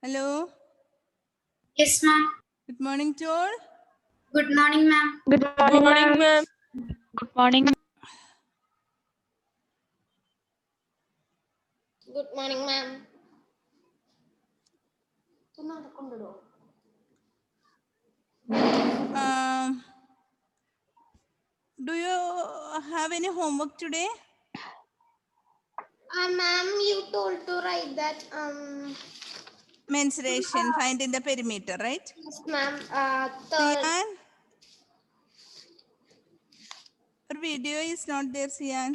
Hello. Yes, ma'am. Good morning to all. Good morning, ma'am. Good morning, ma'am. Good morning. Good morning, ma'am. Do you have any homework today? Ma'am, you told to write that. Mensuration, find in the perimeter, right? Yes, ma'am. Third. Sian? Your video is not there, Sian.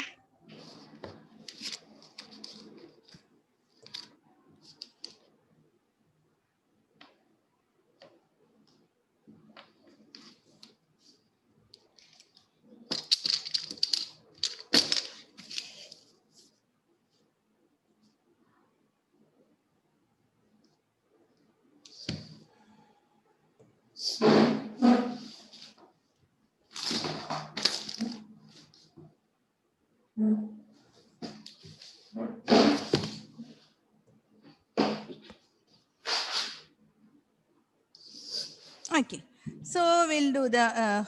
Okay. So we'll do the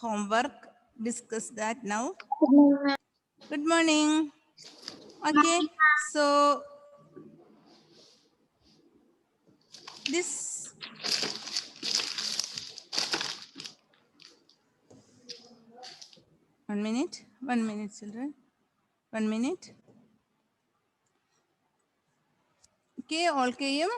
homework. Discuss that now. Good morning. Okay. So this one minute, children. 1 minute. Okay, all came.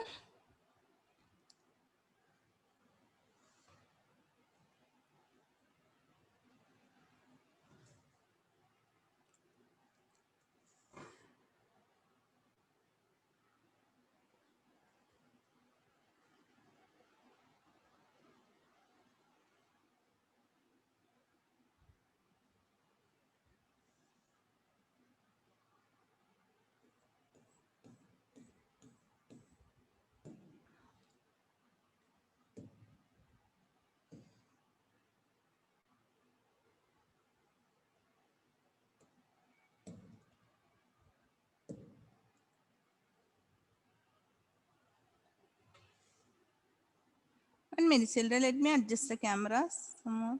One minute, children. Let me adjust the cameras some more.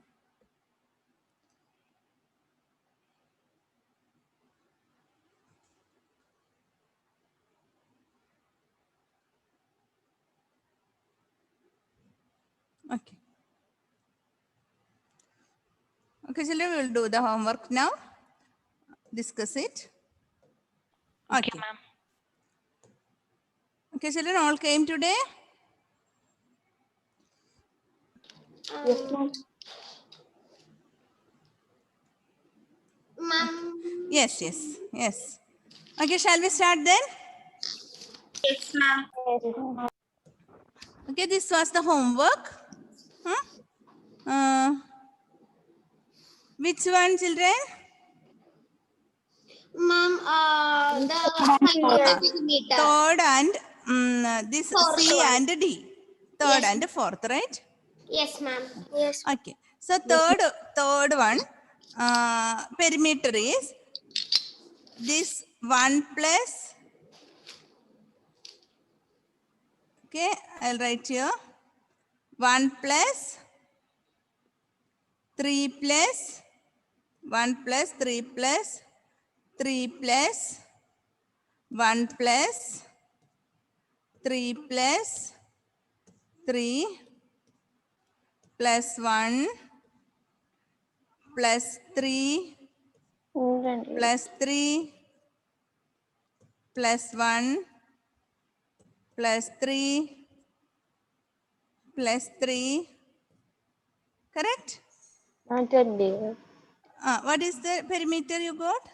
Okay. Okay, children, we will do the homework now. Discuss it. Okay, Okay. ma'am. Okay, children, all came today. Yes, ma'am. Ma'am. Yes, yes, yes. Okay, shall we start then? Yes, ma'am. Okay, this was the homework. Which one, children? Ma'am, the meter. Third and this Fourth C one. and D. Third Yes. and fourth, right? Yes, ma'am. Yes. Okay. So third one perimeter is this 1 plus. Okay, I'll write here 1 plus 3 plus 1 plus 3 plus 3 plus 1 plus 3 plus 3 plus 1 plus 3 plus 3 plus 1 plus 3 plus 3. Correct? What is the perimeter you got?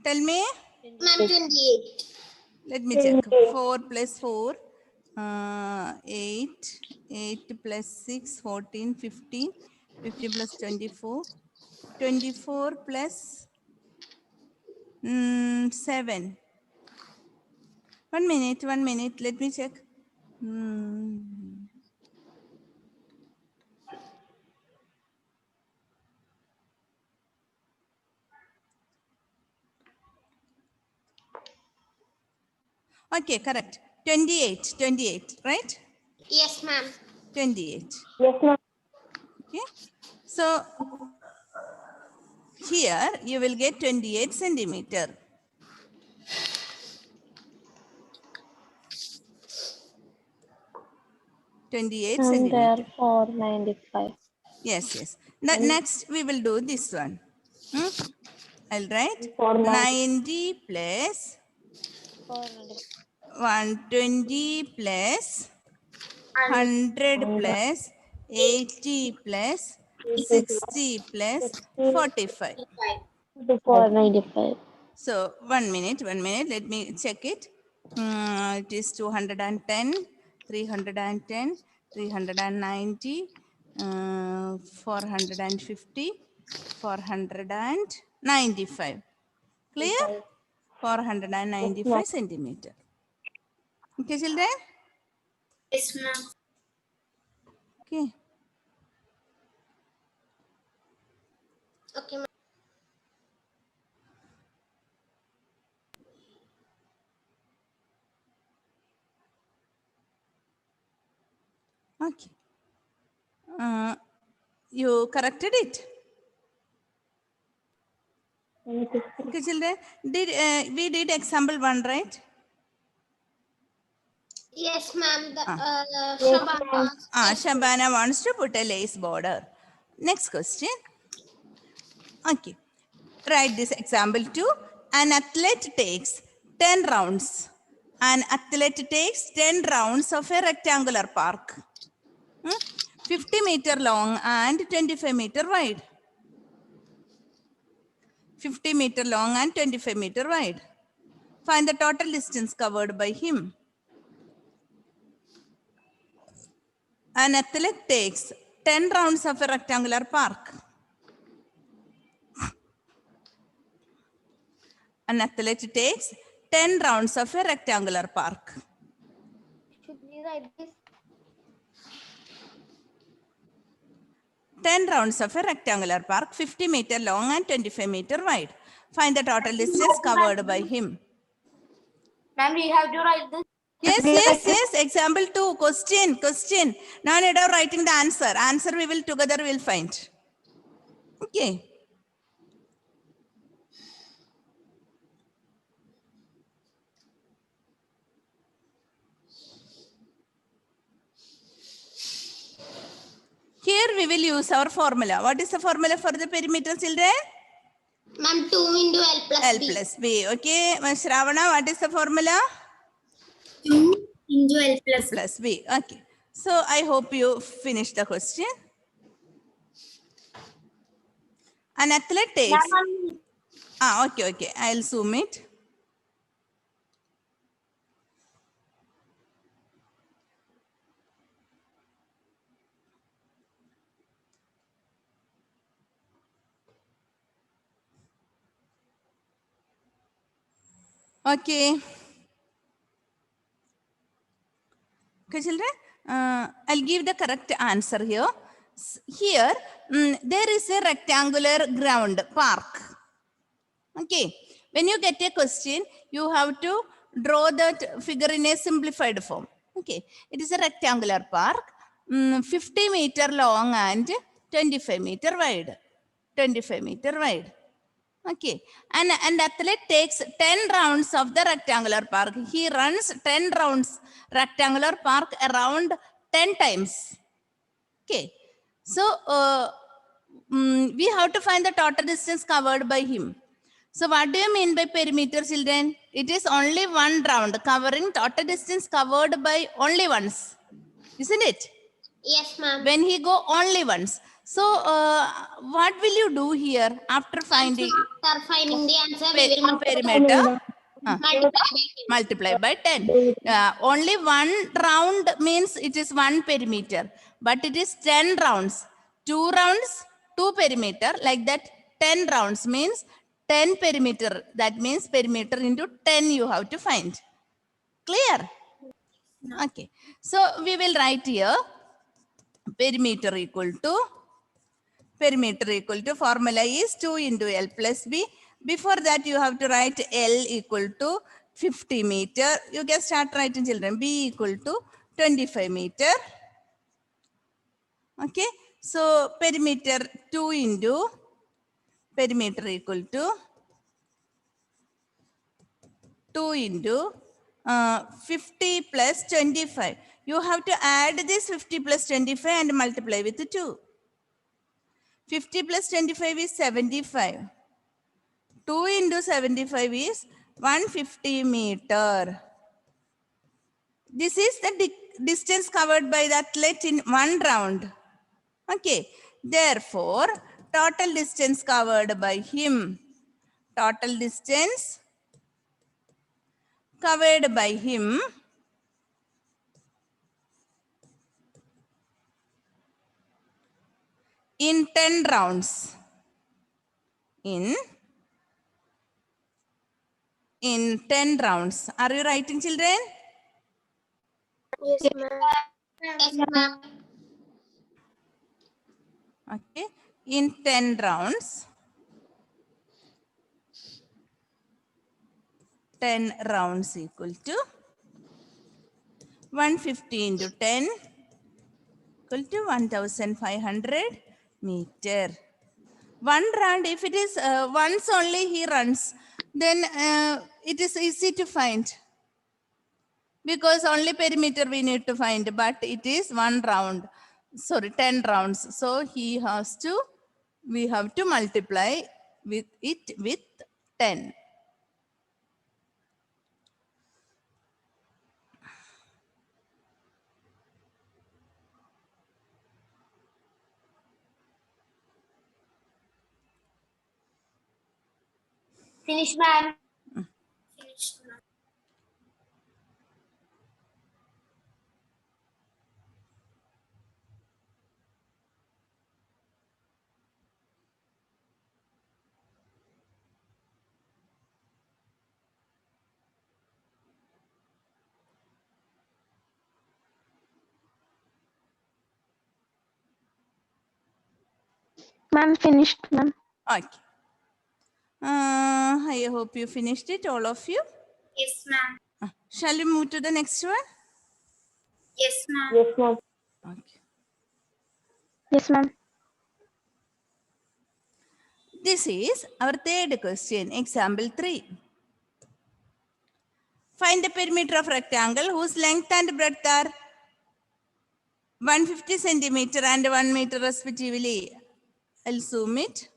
Tell me. Ma'am, 28. Let me check. 4 plus 4, 8. 8 plus 6, 14, 15. 15 plus 24. 24 plus 7. 1 minute, 1 minute. Let me check. Okay, correct. 28, 28, right? Yes, ma'am. 28. Yes, ma'am. Okay. So here you will get 28 centimeter. And centimeter. therefore 95. Yes, yes. Next we will do this one. I'll write 90 plus 120 plus 100 plus 80 plus 60 plus 45. 495. So 1 minute, let me check it. It is 210, 310, 390, 450, 495. Clear? 495 centimeter. Okay, children? Yes, ma'am. Okay. Okay, ma'am. Okay. You corrected it? Okay, children. We did example 1, right? Yes, ma'am. The Yes, Shabana wants to put a lace border. Next question. Okay. Write this example 2. An athlete takes 10 rounds. An athlete takes 10 rounds of a rectangular park. 50 meter long and 25 meter wide. 50 meter long and 25 meter wide. Find the total distance covered by him. An athlete takes 10 rounds of a rectangular park. An athlete takes 10 rounds of a rectangular park. Should we write this? 10 rounds of a rectangular park, 50 meter long and 25 meter wide. Find the total distance covered by him. Ma'am, we have to write this. Yes. Example 2, question. Now instead of writing the answer we will together will find. Okay. Here we will use our formula. What is the formula for the perimeter, children? Ma'am, 2 into L plus L B. plus B. Okay. Shravana, what is the formula? 2 into L plus B. Plus B. Okay. So I hope you finished the question. An athlete takes. Okay. I'll zoom it. Okay. Okay, children. I'll give the correct answer here. Here, there is a rectangular ground park. Okay. When you get a question, you have to draw that figure in a simplified form. Okay. It is a rectangular park, 50 meter long and 25 meter wide. 25 meter wide. Okay. And athlete takes 10 rounds of the rectangular park. He runs 10 rounds rectangular park around 10 times. Okay. So, we have to find the total distance covered by him. So what do you mean by perimeter, children? It is only one round covering total distance covered by only once. Isn't it? Yes, ma'am. When he go only once. So what will you do here after finding After finding the answer, we will perimeter? multiply by 10. Multiply by 10. Only one round means it is one perimeter, but it is 10 rounds. 2 rounds, 2 perimeter. Like that, 10 rounds means 10 perimeter. That means perimeter into 10 you have to find. Clear? Okay. So we will write here perimeter equal to formula is 2 into L plus B. Before that, you have to write L equal to 50 meter. You can start writing, children. B equal to 25 meter. Okay. So perimeter 2 into perimeter equal to 2 into 50 plus 25. You have to add this 50 plus 25 and multiply with 2. 50 plus 25 is 75. 2 into 75 is 150 meter. This is the distance covered by the athlete in one round. Okay. Therefore, total distance covered by him. Total distance covered by him in 10 rounds. In 10 rounds. Are you writing, children? Yes, ma'am. Yes, ma'am. Okay. In 10 rounds. 10 rounds equal to 150 into 10 equal to 1500 meter. One round, if it is once only he runs, then it is easy to find. Because only perimeter we need to find, but it is one round. Sorry, 10 rounds. So he has to, we have to multiply with it with 10. Finish, ma'am. Ma'am, finished, ma'am. Okay. I hope you finished it, all of you. Yes, ma'am. Shall we move to the next one? Yes, ma'am. Yes, ma'am. Okay. Yes, ma'am. This is our third question, example 3. Find the perimeter of rectangle whose length and breadth are 150 centimeter and 1 meter respectively. I'll zoom it.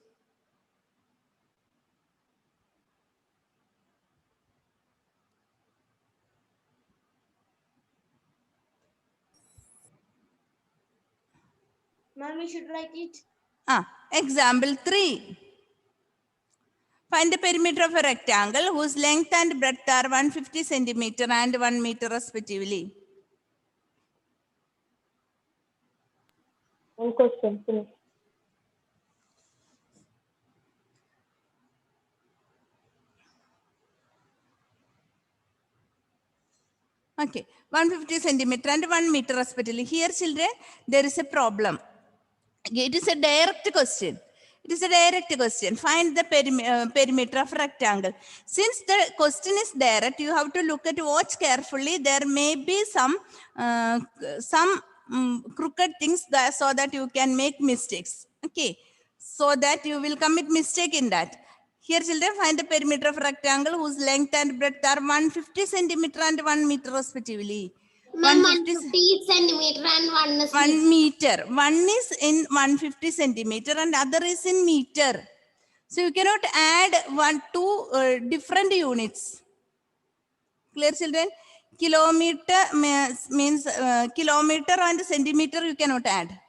Ma'am, we should write it. Example 3. Find the perimeter of a rectangle whose length and breadth are 150 centimeter and 1 meter respectively. One question, finish. Okay, 150 centimeter and 1 meter respectively. Here, children, there is a problem. It is a direct question. It is a direct question. Find the perimeter of rectangle. Since the question is direct, you have to look at, watch carefully. There may be some crooked things that, so that you can make mistakes. Okay, so that you will commit mistake in that. Here, children, find the perimeter of rectangle whose length and breadth are 150 centimeter and 1 meter respectively. Ma'am, 150 centimeter and 1 is 1 meter. One is in 150 centimeter and other is in meter. So you cannot add two different units. Clear, children? Kilometer means kilometer and centimeter you cannot add.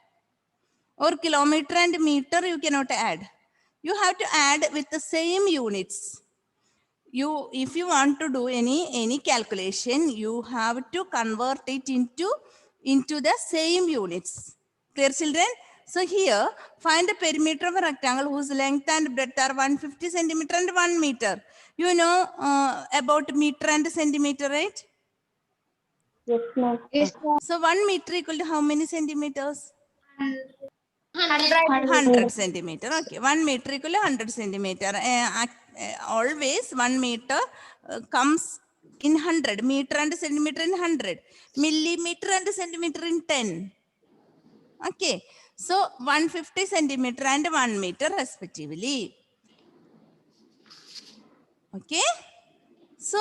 Or kilometer and meter you cannot add. You have to add with the same units. If you want to do any calculation, you have to convert it into the same units. Clear, children? So here, find the perimeter of a rectangle whose length and breadth are 150 centimeter and 1 meter. You know about meter and centimeter, right? Yes, ma'am. Yes, ma'am. So 1 meter equal to how many centimeters? 100. 100 centimeter. Okay, 1 meter equal to 100 centimeter. Always 1 meter comes in 100, meter and centimeter in 100, millimeter and centimeter in 10. Okay, so 150 centimeter and 1 meter respectively. Okay, so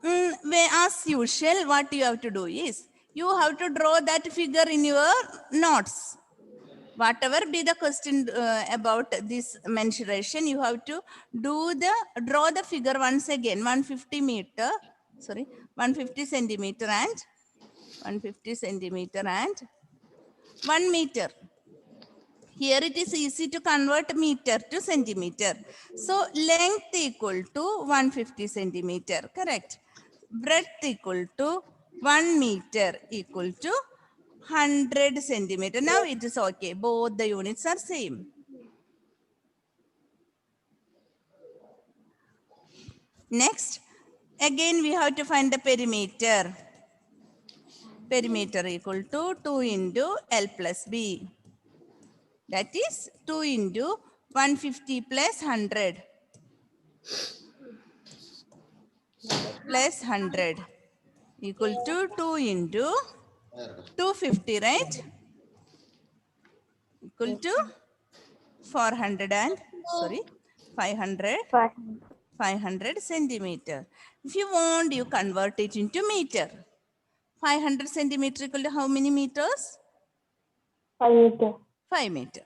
as usual, what you have to do is you have to draw that figure in your notes. Whatever be the question about this mensuration, you have to draw the figure once again. 150 meter, sorry, 150 centimeter and 150 centimeter and 1 meter. Here it is easy to convert meter to centimeter. So length equal to 150 centimeter, correct? Breadth equal to 1 meter equal to 100 centimeter. Now it is okay. Both the units are same. Next, again we have to find the perimeter. Perimeter equal to 2 into L plus B. That is 2 into 150 plus 100 plus 100 equal to 2 into 250, right? Equal to 400 and, sorry, 500, 500 centimeter. If you want, you convert it into meter. 500 centimeter equal to how many meters? 5 meter. 5 meter.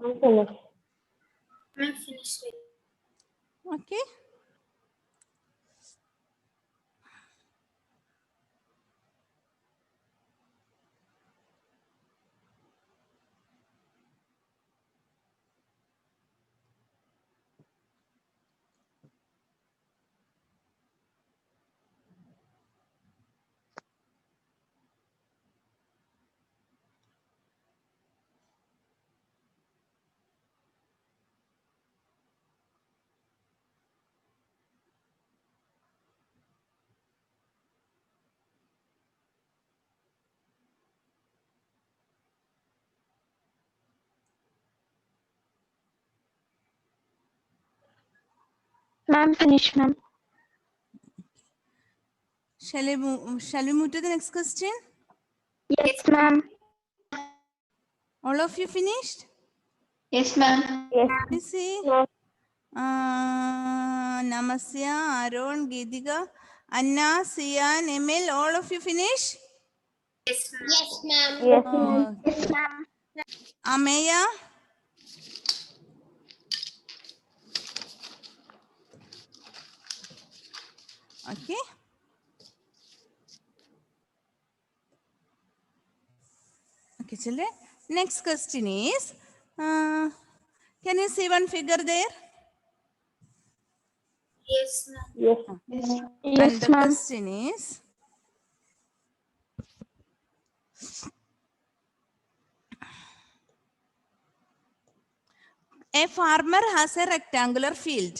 I'm finished. I'm finished. Okay. Ma'am, finished, ma'am. Shall we move to the next question? Yes, ma'am. All of you finished? Yes, ma'am. Yes. Let me see. Ma'am. Namasya, Aaron, Geetika, Anna, Sian, Emil, all of you finish? Yes, ma'am. Yes, ma'am. Yes, ma'am. Yes, Ameya? Okay. Okay, children. Next question is, can you see one figure there? Yes, ma'am. Yes. And Yes, the ma'am. question is, a farmer has a rectangular field.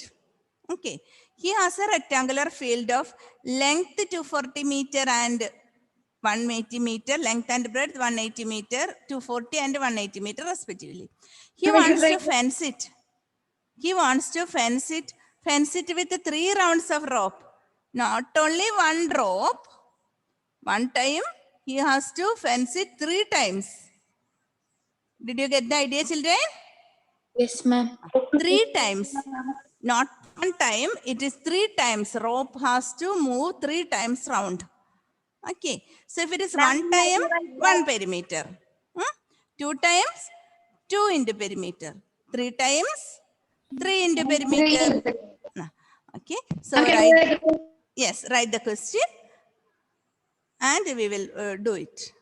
Okay. He has a rectangular field of length 240 meter and 180 meter, length and breadth 180 meter, 240 and 180 meter respectively. He wants to fence it. He wants to fence it with 3 rounds of rope. Not only one rope, one time he has to fence it 3 times. Did you get the idea, children? Yes, ma'am. 3 times. Not one time, it is 3 times. Rope has to move 3 times round. Okay. So if it is one time, 1 perimeter. 2 times, 2 into perimeter. 3 times, 3 into perimeter. Okay. So write, yes, write the question and we will do it.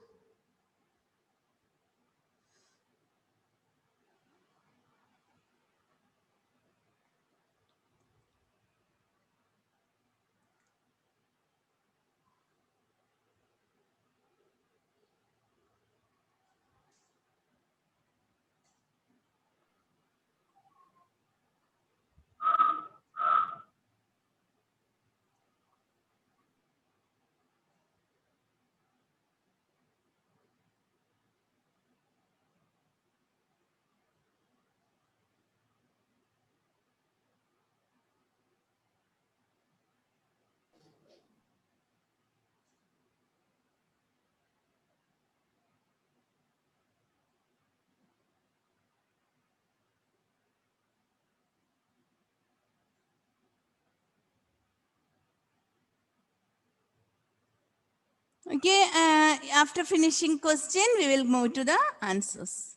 Okay, after finishing question, we will move to the answers.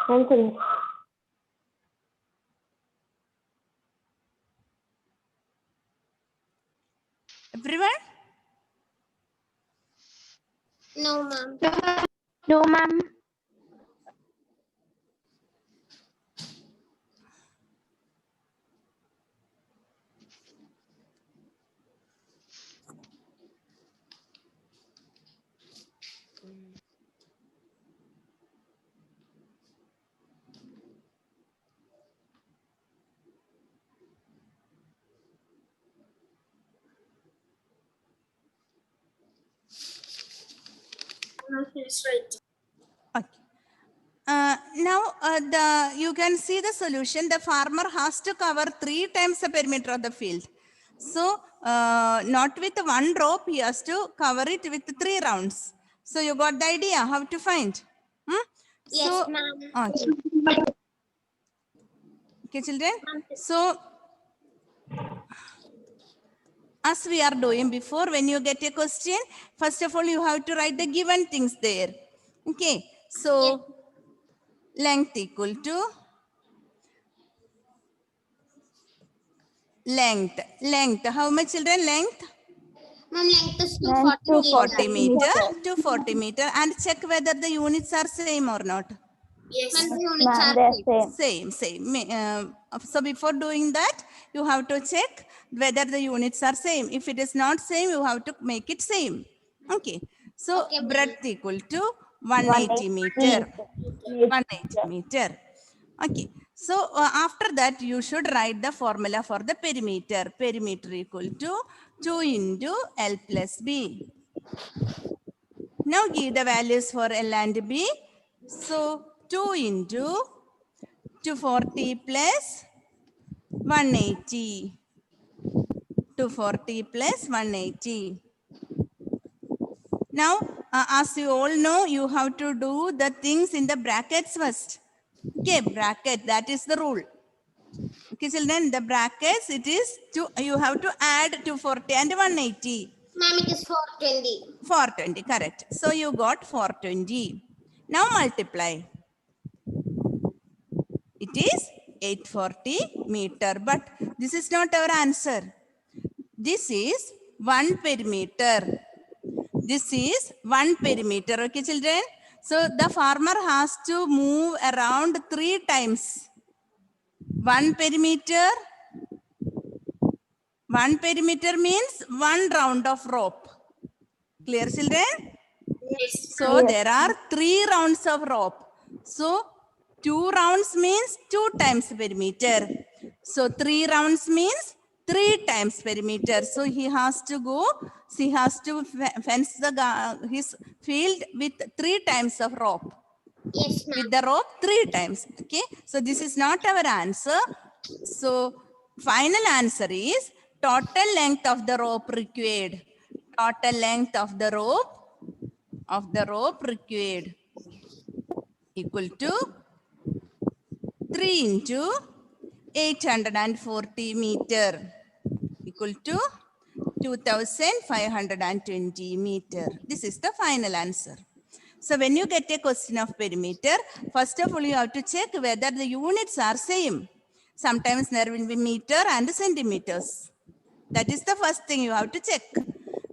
I'm finished. Everyone? No, ma'am. No, ma'am. It's right. Okay. Now you can see the solution. The farmer has to cover 3 times the perimeter of the field. So not with one rope, he has to cover it with 3 rounds. So you got the idea how to find? Hmm? Yes, ma'am. Okay. Okay, children. So as we are doing before, when you get a question, first of all, you have to write the given things there. Okay. So length equal to length. How much, children? Length? Ma'am, length is Length 240 40 meters. meter to 40 meter, and check whether the units are same or not. Yes, ma'am. The Ma'am, units are they're same. Same. So before doing that, you have to check whether the units are same. If it is not same, you have to make it same. Okay. So Okay, ma'am. breadth equal to 180 meter. 180 meter. Okay. So after that, you should write the formula for the perimeter. Perimeter equal to 2 into L plus B. Now give the values for L and B. So 2 into 240 plus 180. 240 plus 180. Now, as you all know, you have to do the things in the brackets first. Okay, bracket, that is the rule. Okay, children, the brackets, it is you have to add 240 and 180. Ma'am, it is 420. 420, correct. So you got 420. Now multiply. It is 840 meter, but this is not our answer. This is 1 perimeter. This is 1 perimeter, okay, children? So the farmer has to move around 3 times. 1 perimeter. 1 perimeter means 1 round of rope. Clear, children? Yes. So there are 3 rounds of rope. So 2 rounds means 2 times perimeter. So 3 rounds means 3 times perimeter. So he has to fence his field with 3 times of rope. Yes, ma'am. With the rope 3 times. Okay. So this is not our answer. So final answer is total length of the rope required. Total length of the rope required equal to 3 into 840 meter equal to 2520 meter. This is the final answer. So when you get a question of perimeter, first of all, you have to check whether the units are same. Sometimes there will be meter and centimeters. That is the first thing you have to check,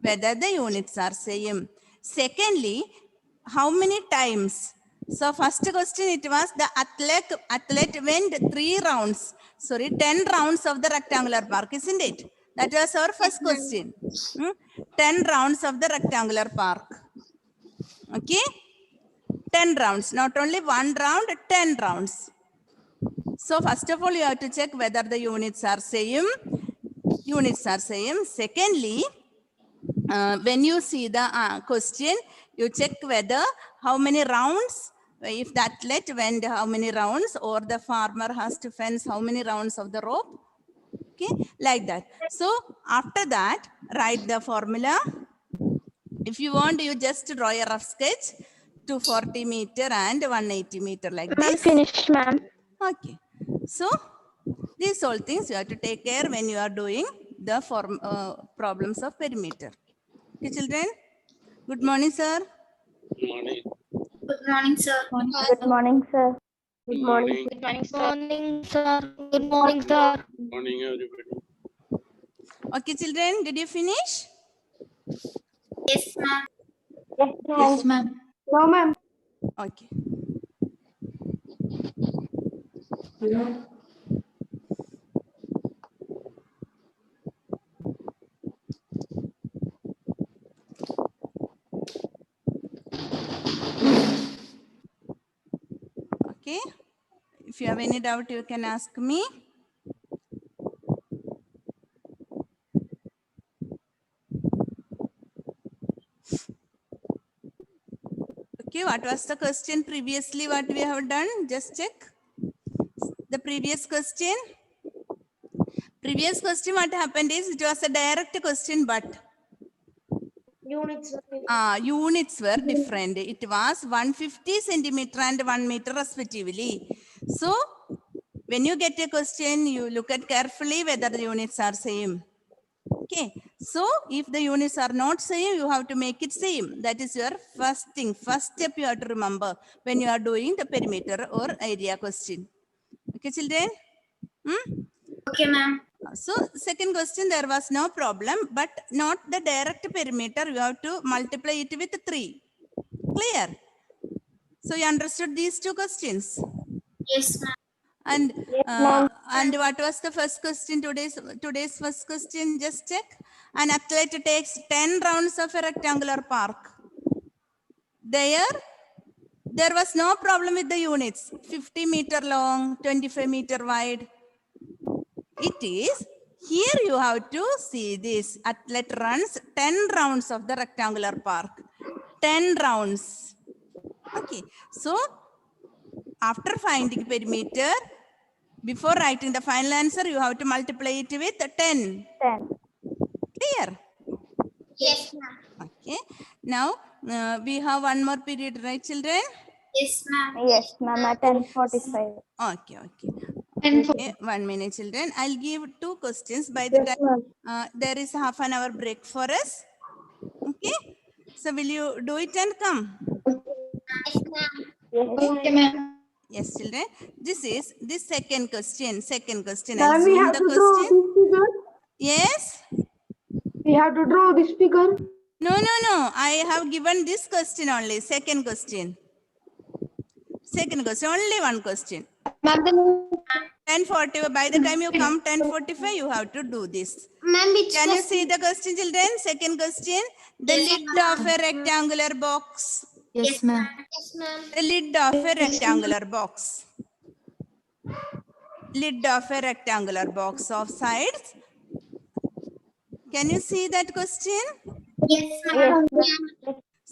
whether the units are same. Secondly, how many times? So first question, it was the athlete went 10 rounds of the rectangular park, isn't it? That was our first question. 10 rounds of the rectangular park. Okay? 10 rounds, not only 1 round, 10 rounds. So first of all, you have to check whether the units are same. Units are same. Secondly, when you see the question, you check whether how many rounds, if the athlete went how many rounds, or the farmer has to fence how many rounds of the rope. Okay, like that. So after that, write the formula. If you want, you just draw a rough sketch, 240 meter and 180 meter like Ma'am, this. finished, ma'am. Okay. So these all things you have to take care when you are doing the problems of perimeter. Okay, children. Good morning, sir. Morning. Good morning, sir. Good morning, sir. Good morning. Morning. Morning, sir. Good morning, sir. Morning, everybody. Okay, children, did you finish? Yes, ma'am. Yes, ma'am. No, ma'am. Okay. Okay. If you have any doubt, you can ask me. Okay, what was the question previously? What we have done? Just check. The previous question. Previous question, what happened is it was a direct question, but Units. units were different. It was 150 centimeter and 1 meter respectively. So when you get a question, you look at carefully whether the units are same. Okay, so if the units are not same, you have to make it same. That is your first thing, first step you have to remember when you are doing the perimeter or area question. Okay, children? Okay, ma'am. So second question, there was no problem, but not the direct perimeter. You have to multiply it with 3. Clear? So you understood these two questions? Yes, ma'am. And ma'am. and what was the first question? Today's first question, just check. An athlete takes 10 rounds of a rectangular park. There was no problem with the units. 50 meter long, 25 meter wide. It is here you have to see this. Athlete runs 10 rounds of the rectangular park. 10 rounds. Okay. So after finding perimeter, before writing the final answer, you have to multiply it with 10. 10. Clear? Yes, ma'am. Okay. Now we have one more period, right, children? Yes, ma'am. Yes, ma'am. At 10:45. Okay, okay. Okay, 1 minute, children. I'll give 2 questions. By the Yes, time ma'am. there is half an hour break for us. Okay. So will you do it and come? Yes, ma'am. Yes, ma'am. Yes, children. This is the second question. Second question. Ma'am, I'll we zoom have the to draw question. this figure. Yes. We have to draw this figure. No. I have given this question only. Second question. Second question. Only one question. Ma'am, 10:40. By the time you come 10:45, you have to do this. Ma'am, which Can you question? see the question, children? Second question. The Yes, lid ma'am. of a rectangular box. Yes, ma'am. Yes, ma'am. The lid of a rectangular box. Lid of a rectangular box of sides. Can you see that question? Yes, ma'am.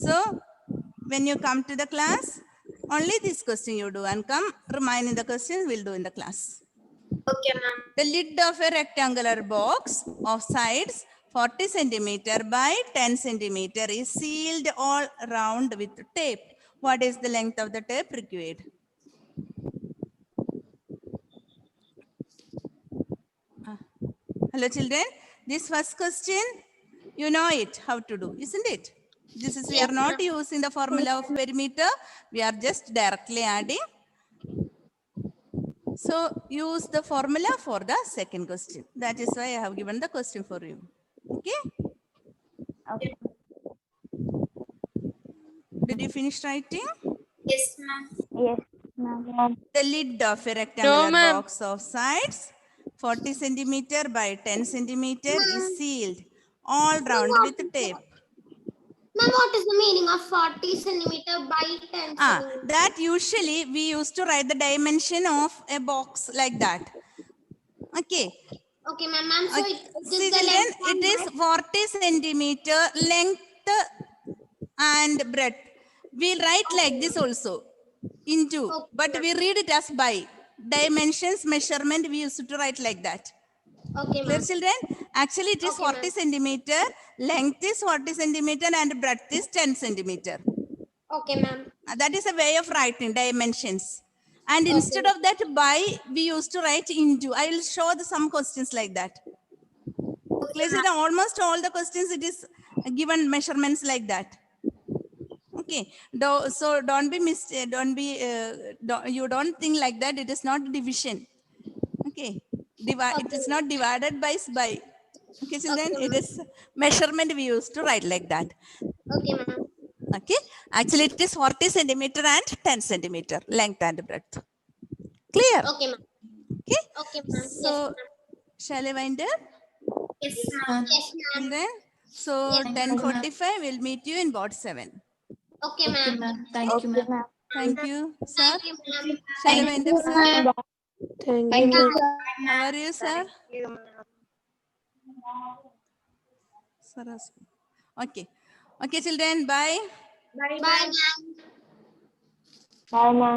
So when you come to the class, only this question you do and come remaining the questions we'll do in the class. Okay, ma'am. The lid of a rectangular box of sides 40 centimeter by 10 centimeter is sealed all around with tape. What is the length of the tape required? Hello children, this first question, you know it, how to do, isn't it? This is, we are not using the formula of perimeter, we are just directly adding. So use the formula for the second question. That is why I have given the question for you. Okay? Okay. Did you finish writing? Yes, ma'am. Yes, ma'am. The lid of a rectangular box of sides 40 centimeter by 10 centimeter is sealed all round with tape. Ma'am, what is the meaning of 40 centimeter by 10 centimeter? That usually we used to write the dimension of a box like that. Okay. Okay, ma'am. Ma'am, so it See is the children, length it and is breadth. 40 centimeter length and breadth. We'll write like this also into, Okay, but we read it as by. Dimensions, measurement, we used to write like that. Okay, Clear ma'am. children? Actually it is Okay, 40 ma'am. centimeter, length is 40 centimeter and breadth is 10 centimeter. Okay, ma'am. That is a way of writing dimensions. And instead of that by, we used to write into. I will show some questions like that. Clear children? Almost all the questions it is given measurements like that. Okay, so don't be you don't think like that. It is not division. Okay, it is not divided by. Okay, children, it is measurement we used to write like that. Okay, ma'am. Okay, actually it is 40 centimeter and 10 centimeter length and breadth. Clear? Okay, ma'am. Okay, Okay, ma'am. so shall I wind up? Yes, ma'am. Yes, ma'am. Children, so 10:45 we'll meet you in board 7. Okay, ma'am. Thank you, ma'am. Thank you, sir. Thank you, ma'am. Shall I wind up, sir? Thank you. How are you, sir? Saras. Okay. Okay, children, bye. Bye, ma'am. Bye, ma'am.